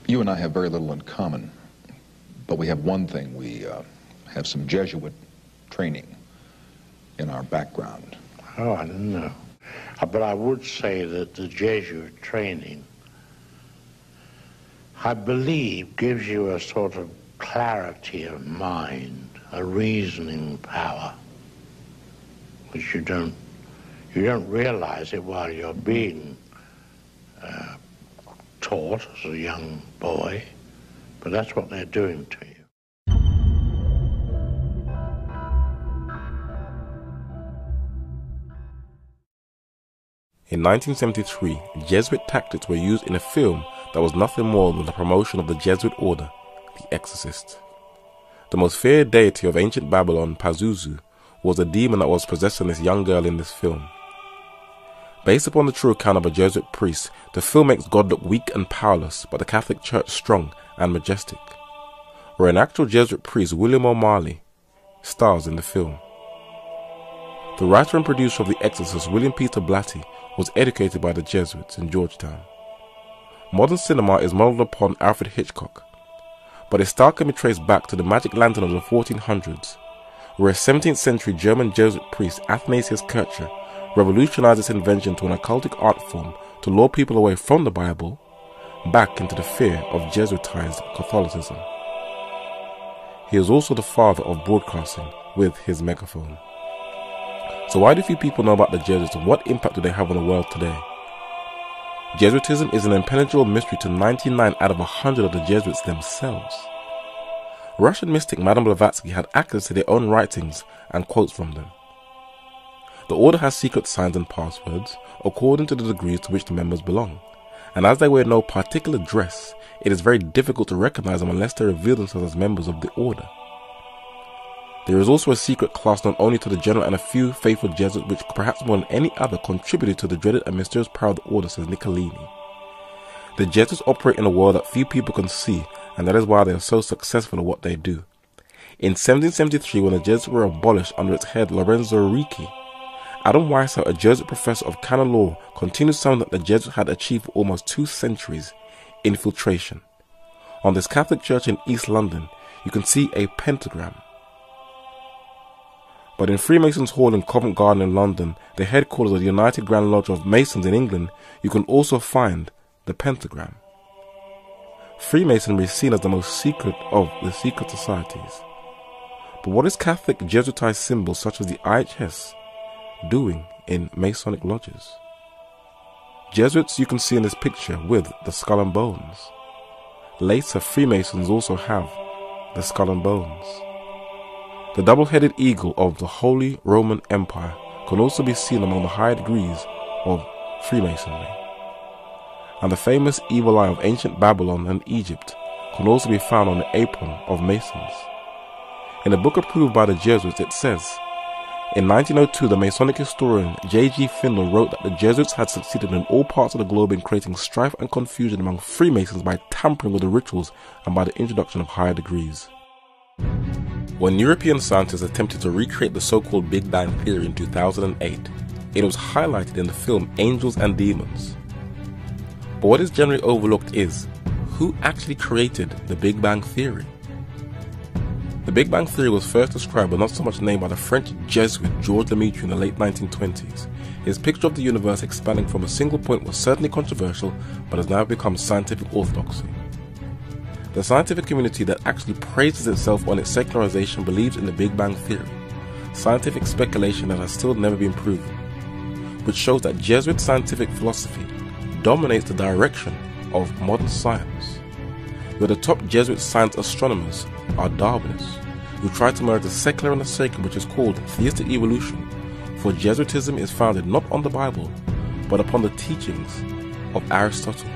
You and I have very little in common, but we have one thing. We have some Jesuit training in our background. Oh, I don't know. But I would say that the Jesuit training, I believe, gives you a sort of clarity of mind, a reasoning power, which you don't realize it while you're being taught as a young boy, but that's what they're doing to you. In 1973, Jesuit tactics were used in a film that was nothing more than the promotion of the Jesuit order, The Exorcist. The most feared deity of ancient Babylon, Pazuzu, was a demon that was possessing this young girl in this film. Based upon the true account of a Jesuit priest, the film makes God look weak and powerless, but the Catholic Church strong and majestic. Where an actual Jesuit priest, William O'Malley, stars in the film. The writer and producer of The Exorcist, William Peter Blatty, was educated by the Jesuits in Georgetown. Modern cinema is modelled upon Alfred Hitchcock, but its style can be traced back to the magic lantern of the 1400s, where a 17th century German Jesuit priest, Athanasius Kircher, revolutionized its invention to an occultic art form to lure people away from the Bible back into the fear of Jesuitized Catholicism. He is also the father of broadcasting with his megaphone. So why do few people know about the Jesuits and what impact do they have on the world today? Jesuitism is an impenetrable mystery to 99 out of 100 of the Jesuits themselves. Russian mystic Madame Blavatsky had access to their own writings and quotes from them. The order has secret signs and passwords according to the degrees to which the members belong, and as they wear no particular dress, it is very difficult to recognize them unless they reveal themselves as members of the order. There is also a secret class known only to the general and a few faithful Jesuits which perhaps more than any other contributed to the dreaded and mysterious power of the order, says Niccolini. The Jesuits operate in a world that few people can see, and that is why they are so successful at what they do. In 1773, when the Jesuits were abolished under its head Lorenzo Ricci, Adam Weishaupt, a Jesuit professor of canon law, continued something that the Jesuits had achieved for almost 2 centuries: infiltration. On this Catholic church in East London, you can see a pentagram. But in Freemasons' Hall in Covent Garden in London, the headquarters of the United Grand Lodge of Masons in England, you can also find the pentagram. Freemasonry is seen as the most secret of the secret societies. But what is Catholic Jesuitized symbols such as the IHS doing in Masonic lodges? Jesuits you can see in this picture with the skull and bones. Later, Freemasons also have the skull and bones. The double-headed eagle of the Holy Roman Empire can also be seen among the higher degrees of Freemasonry. And the famous evil eye of ancient Babylon and Egypt can also be found on the apron of Masons. In a book approved by the Jesuits, it says, in 1902, the Masonic historian J.G. Findle wrote that the Jesuits had succeeded in all parts of the globe in creating strife and confusion among Freemasons by tampering with the rituals and by the introduction of higher degrees. When European scientists attempted to recreate the so-called Big Bang Theory in 2008, it was highlighted in the film Angels and Demons. But what is generally overlooked is, who actually created the Big Bang Theory? The Big Bang Theory was first described but not so much named by the French Jesuit Georges Lemaître in the late 1920s. His picture of the universe expanding from a single point was certainly controversial, but has now become scientific orthodoxy. The scientific community that actually praises itself on its secularization believes in the Big Bang Theory, scientific speculation that has still never been proven, which shows that Jesuit scientific philosophy dominates the direction of modern science, where the top Jesuit science astronomers are Darwinists, who try to merge the secular and the sacred, which is called theistic evolution, for Jesuitism is founded not on the Bible, but upon the teachings of Aristotle,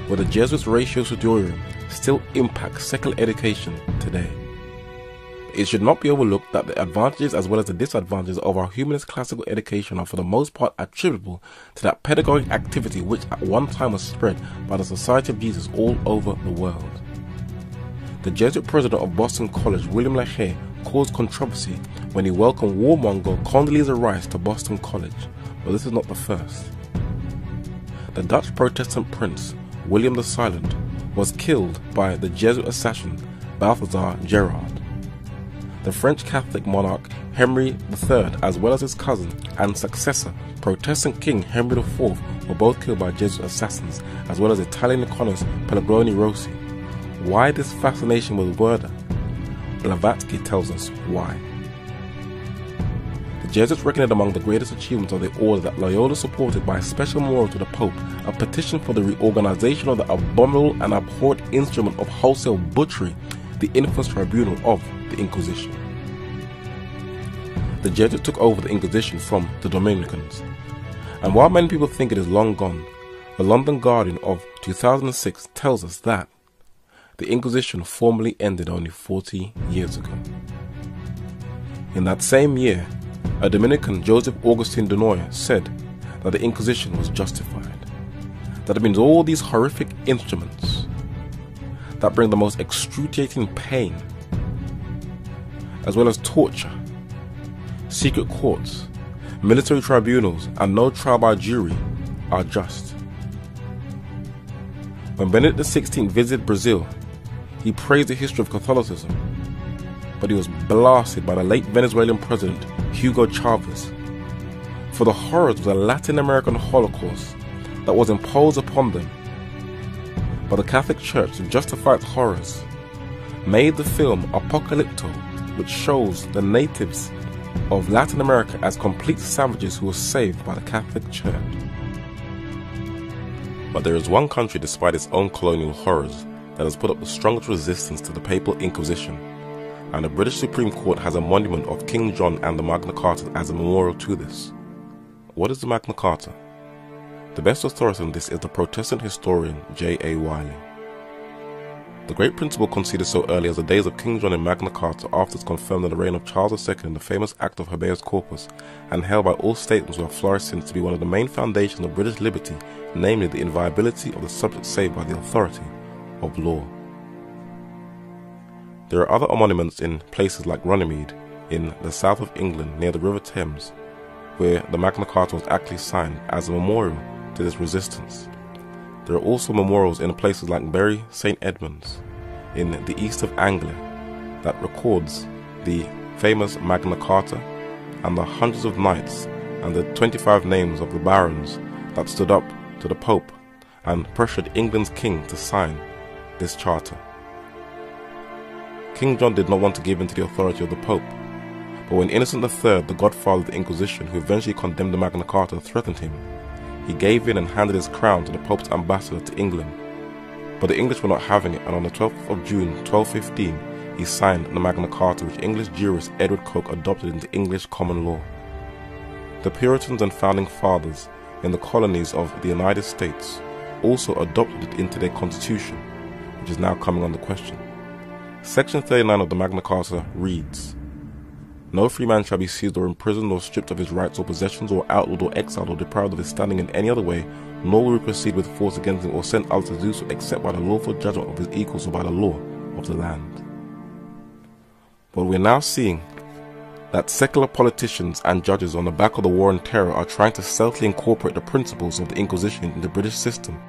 where the Jesuits' Ratio Studiorum still impacts secular education today. It should not be overlooked that the advantages as well as the disadvantages of our humanist classical education are for the most part attributable to that pedagogic activity which at one time was spread by the Society of Jesus all over the world. The Jesuit president of Boston College, William LaHaye, caused controversy when he welcomed warmonger Condoleezza Rice to Boston College, but this is not the first. The Dutch Protestant prince, William the Silent, was killed by the Jesuit assassin Balthazar Gerard. The French Catholic monarch Henry III, as well as his cousin and successor, Protestant King Henry IV, were both killed by Jesuit assassins, as well as Italian economist Pellegrino Rossi. Why this fascination with murder? Blavatsky tells us why. The Jesuits reckoned among the greatest achievements of the order that Loyola supported by a special memorial to the Pope a petition for the reorganization of the abominable and abhorrent instrument of wholesale butchery, the infamous tribunal of the Inquisition. The Jesuits took over the Inquisition from the Dominicans, and while many people think it is long gone, the London Guardian of 2006 tells us that the Inquisition formally ended only 40 years ago. In that same year, a Dominican, Joseph Augustin de Noyer, said that the Inquisition was justified. That it means all these horrific instruments that bring the most excruciating pain, as well as torture, secret courts, military tribunals, and no trial by jury, are just. When Benedict XVI visited Brazil, he praised the history of Catholicism, but he was blasted by the late Venezuelan president Hugo Chavez for the horrors of the Latin American Holocaust that was imposed upon them. But the Catholic Church, to justify its horrors, made the film Apocalypto, which shows the natives of Latin America as complete savages who were saved by the Catholic Church. But there is one country, despite its own colonial horrors, that has put up the strongest resistance to the Papal Inquisition, and the British Supreme Court has a monument of King John and the Magna Carta as a memorial to this. What is the Magna Carta? The best authority on this is the Protestant historian J.A. Wiley. The great principle conceded so early as the days of King John in Magna Carta, afterwards confirmed in the reign of Charles II in the famous Act of Habeas Corpus, and held by all statesmen who have flourished since to be one of the main foundations of British liberty, namely the inviolability of the subject saved by the authority of law. There are other monuments in places like Runnymede, in the south of England near the River Thames, where the Magna Carta was actually signed as a memorial to this resistance. There are also memorials in places like Bury St. Edmunds in the east of Anglia that records the famous Magna Carta and the hundreds of knights and the 25 names of the barons that stood up to the Pope and pressured England's king to sign this charter. King John did not want to give in to the authority of the Pope, but when Innocent III, the godfather of the Inquisition, who eventually condemned the Magna Carta, threatened him, he gave in and handed his crown to the Pope's ambassador to England. But the English were not having it, and on the 12th of June 1215, he signed the Magna Carta, which English jurist Edward Coke adopted into English common law. The Puritans and Founding Fathers in the colonies of the United States also adopted it into their constitution, which is now coming under question. Section 39 of the Magna Carta reads, "No free man shall be seized or imprisoned or stripped of his rights or possessions or outlawed or exiled or deprived of his standing in any other way, nor will we proceed with force against him or send others to do so except by the lawful judgment of his equals or by the law of the land." But we're now seeing that secular politicians and judges on the back of the war on terror are trying to stealthily incorporate the principles of the Inquisition into the British system.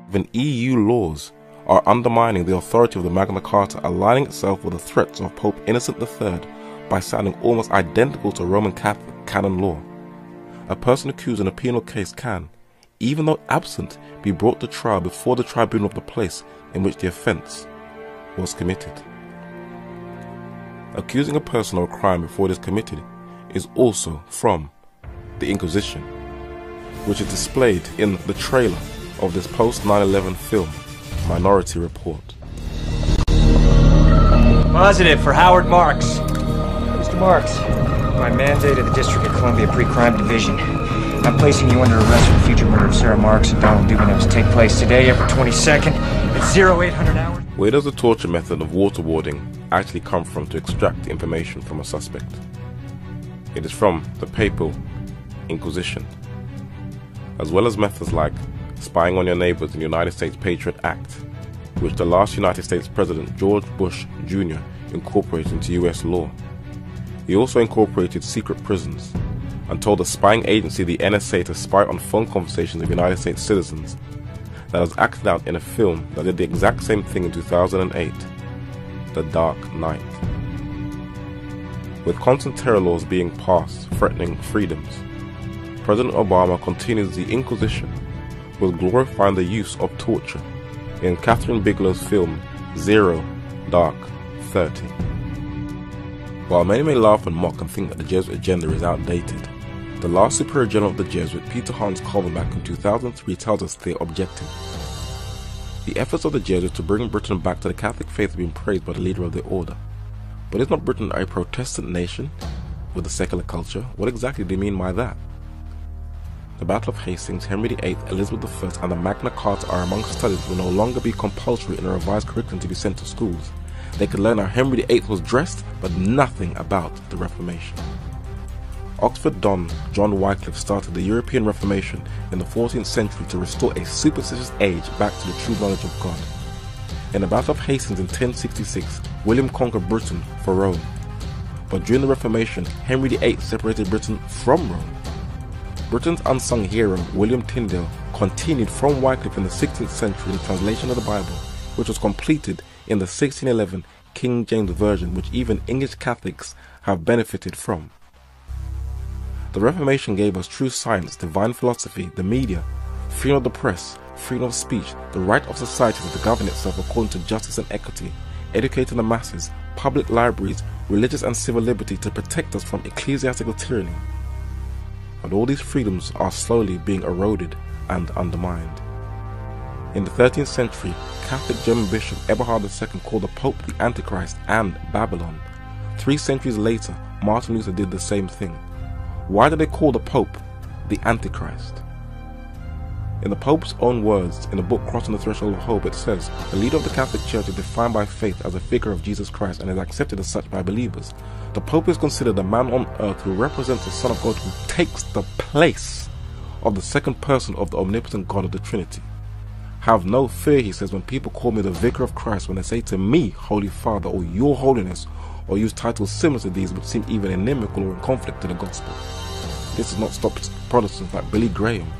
Even EU laws are undermining the authority of the Magna Carta, aligning itself with the threats of Pope Innocent III by sounding almost identical to Roman Catholic canon law. A person accused in a penal case can, even though absent, be brought to trial before the tribunal of the place in which the offence was committed. Accusing a person of a crime before it is committed is also from the Inquisition, which is displayed in the trailer of this post-9/11 film, Minority Report. Positive for Howard Marks. Mr. Marks, By mandate of the District of Columbia Pre-Crime Division, I'm placing you under arrest for the future murder of Sarah Marks and Donald Dubin to take place today, April 22nd, at 0800 hours. Where does the torture method of waterboarding actually come from to extract information from a suspect? It is from the Papal Inquisition, as well as methods like spying on your neighbors in the United States Patriot Act, which the last United States President George Bush Jr. incorporated into US law. He also incorporated secret prisons and told the spying agency, the NSA, to spy on phone conversations of United States citizens. That was acted out in a film that did the exact same thing in 2008, The Dark Knight. With constant terror laws being passed threatening freedoms, President Obama continues the Inquisition with glorifying the use of torture in Catherine Bigelow's film Zero Dark 30. While many may laugh and mock and think that the Jesuit agenda is outdated, the last Superior General of the Jesuit, Peter Hans Kolbenbach, in 2003 tells us their objective. The efforts of the Jesuits to bring Britain back to the Catholic faith have been praised by the leader of the order. But is not Britain a Protestant nation with a secular culture? What exactly do you mean by that? The Battle of Hastings, Henry VIII, Elizabeth I, and the Magna Carta are among studies that will no longer be compulsory in a revised curriculum to be sent to schools. They could learn how Henry VIII was dressed, but nothing about the Reformation. Oxford Don John Wycliffe started the European Reformation in the 14th century to restore a superstitious age back to the true knowledge of God. In the Battle of Hastings in 1066, William conquered Britain for Rome. But during the Reformation, Henry VIII separated Britain from Rome. Britain's unsung hero, William Tyndale, continued from Wycliffe in the 16th century in the translation of the Bible, which was completed in the 1611 King James Version, which even English Catholics have benefited from. The Reformation gave us true science, divine philosophy, the media, freedom of the press, freedom of speech, the right of society to govern itself according to justice and equity, educating the masses, public libraries, religious and civil liberty to protect us from ecclesiastical tyranny. But all these freedoms are slowly being eroded and undermined. In the 13th century, Catholic German Bishop Eberhard II called the Pope the Antichrist and Babylon. 3 centuries later, Martin Luther did the same thing. Why do they call the Pope the Antichrist? In the Pope's own words, in the book Crossing the Threshold of Hope, it says, the leader of the Catholic Church is defined by faith as a figure of Jesus Christ and is accepted as such by believers. The Pope is considered a man on earth who represents the Son of God, who takes the place of the second person of the omnipotent God of the Trinity. Have no fear, he says, when people call me the Vicar of Christ, when they say to me, Holy Father, or Your Holiness, or use titles similar to these which seem even inimical or in conflict to the gospel. This has not stopped Protestants like Billy Graham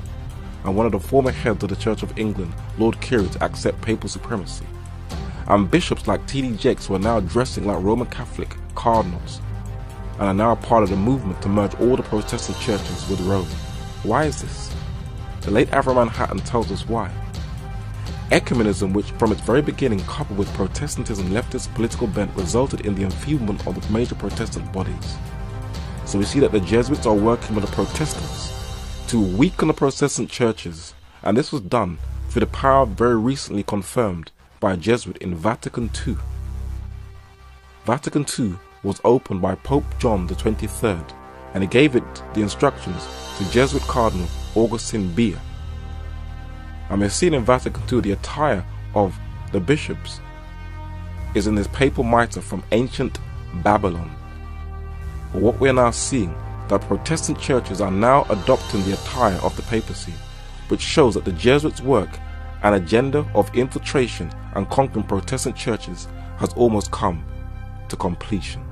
and one of the former heads of the Church of England, Lord Carey, to accept papal supremacy. And bishops like T.D. Jakes who are now dressing like Roman Catholic cardinals and are now part of the movement to merge all the Protestant churches with Rome. Why is this? The late Avraham Manhattan tells us why. Ecumenism, which from its very beginning, coupled with Protestantism leftist political bent, resulted in the enfeeblement of the major Protestant bodies. So we see that the Jesuits are working with the Protestants to weaken the Protestant churches, and this was done through the power very recently confirmed by a Jesuit in Vatican II. Vatican II was opened by Pope John the 23rd, and he gave it the instructions to Jesuit Cardinal Augustin Bia. And we're seeing in Vatican II the attire of the bishops is in this papal mitre from ancient Babylon. But what we are now seeing, that Protestant churches are now adopting the attire of the papacy, which shows that the Jesuits' work and agenda of infiltration and conquering Protestant churches has almost come to completion.